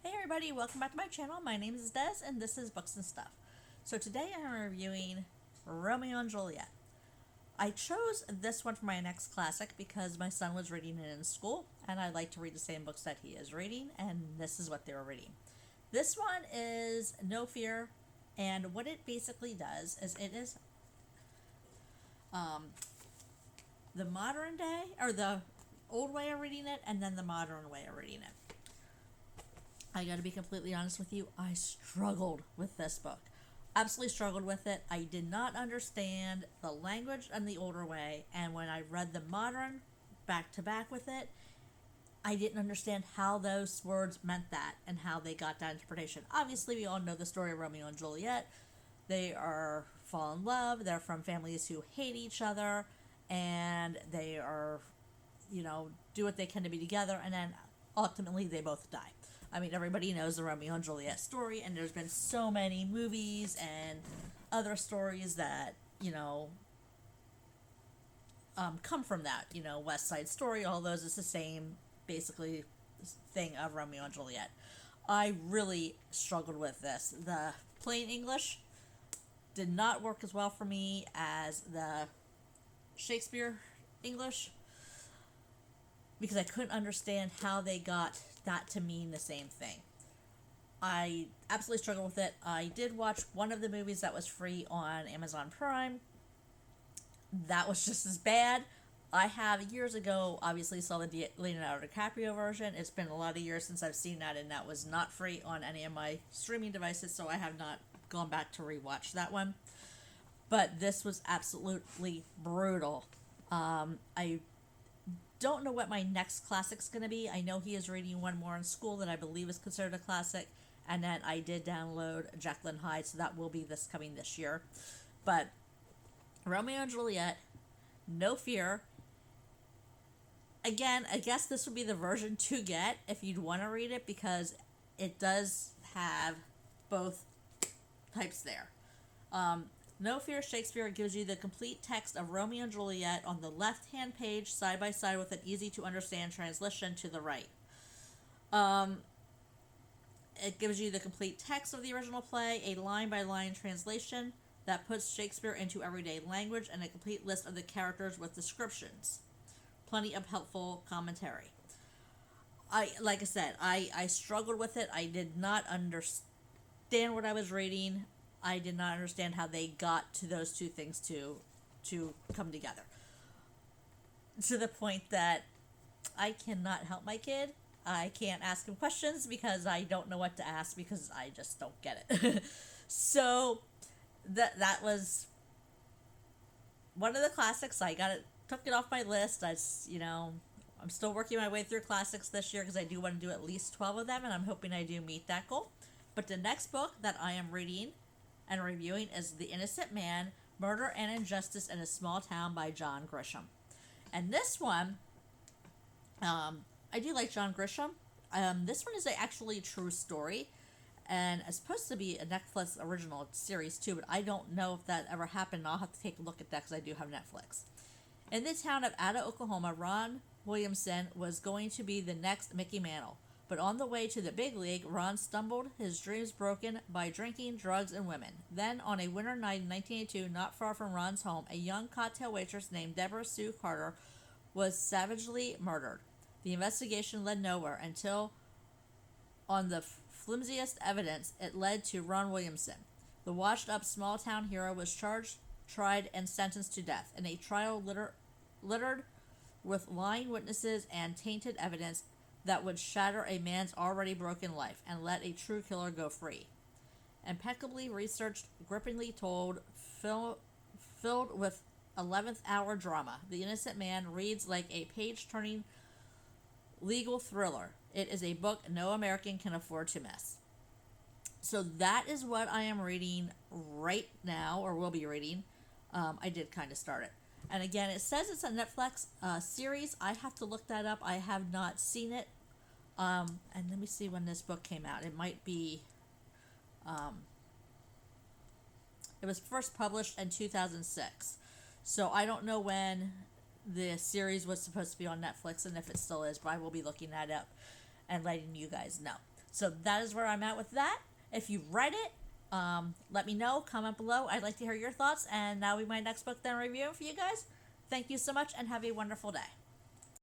Hey everybody, welcome back to my channel. My name is Des and this is Books and Stuff. So today I'm reviewing Romeo and Juliette. I chose this one for my next classic because my son was reading it in school and I like to read the same books that he is reading, and this is what they were reading. This one is No Fear, and what it basically does is it is um, the modern day, or the old way of reading it, and then the modern way of reading it. I gotta be completely honest with you, I struggled with this book. Absolutely struggled with it. I did not understand the language in the older way, and when I read the modern back to back with it, I didn't understand how those words meant that and how they got that interpretation. Obviously, we all know the story of Romeo and Juliet. They are fall in love, they're from families who hate each other, and they are, do what they can to be together, and then ultimately they both die. I mean, everybody knows the Romeo and Juliet story, and there's been so many movies and other stories that, come from that. West Side Story, all those, it's the same, basically, thing of Romeo and Juliet. I really struggled with this. The plain English did not work as well for me as the Shakespeare English, because I couldn't understand how they got that to mean the same thing. I absolutely struggled with it. I did watch one of the movies that was free on Amazon Prime. That was just as bad. I have years ago obviously saw the Leonardo Decaprio version. It's been a lot of years since I've seen that, and that was not free on any of my streaming devices, so I have not gone back to rewatch that one. But this was absolutely brutal. I don't know what my next classic's going to be. I know he is reading one more in school that I believe is considered a classic, and then I did download Jekyll and Hyde, so that will be coming this year. But Romeo and Juliet, No Fear. Again, I guess this would be the version to get if you'd want to read it, because it does have both types there. No Fear Shakespeare gives you the complete text of Romeo and Juliet on the left-hand page, side by side with an easy-to-understand translation to the right. It gives you the complete text of the original play, a line-by-line translation that puts Shakespeare into everyday language, and a complete list of the characters with descriptions. Plenty of helpful commentary. Like I said, I struggled with it. I did not understand what I was reading. I did not understand how they got to those two things to come together. To the point that I cannot help my kid. I can't ask him questions because I don't know what to ask, because I just don't get it. So that was one of the classics. Took it off my list. I'm still working my way through classics this year because I do want to do at least 12 of them, and I'm hoping I do meet that goal. But the next book that I am reading and reviewing is The Innocent Man, Murder and Injustice in a Small Town by John Grisham. And this one, I do like John Grisham. This one is actually a true story, and it's supposed to be a Netflix original series too, but I don't know if that ever happened. I'll have to take a look at that because I do have Netflix. In the town of Ada, Oklahoma, Ron Williamson was going to be the next Mickey Mantle. But on the way to the big league, Ron stumbled, his dreams broken by drinking, drugs, and women. Then, on a winter night in 1982, not far from Ron's home, a young cocktail waitress named Deborah Sue Carter was savagely murdered. The investigation led nowhere until, on the flimsiest evidence, it led to Ron Williamson. The washed-up small-town hero was charged, tried, and sentenced to death in a trial littered with lying witnesses and tainted evidence that would shatter a man's already broken life and let a true killer go free. Impeccably researched, grippingly told, filled with 11th hour drama, The Innocent Man reads like a page-turning legal thriller. It is a book no American can afford to miss. So that is what I am reading right now, or will be reading. I did kind of start it. And again, it says it's a Netflix series. I have to look that up. I have not seen it. And let me see when this book came out. It might be... it was first published in 2006. So I don't know when the series was supposed to be on Netflix and if it still is, but I will be looking that up and letting you guys know. So that is where I'm at with that. If you've read it, let me know. Comment below. I'd like to hear your thoughts, and that'll be my next book that I'm reviewing for you guys. Thank you so much, and have a wonderful day.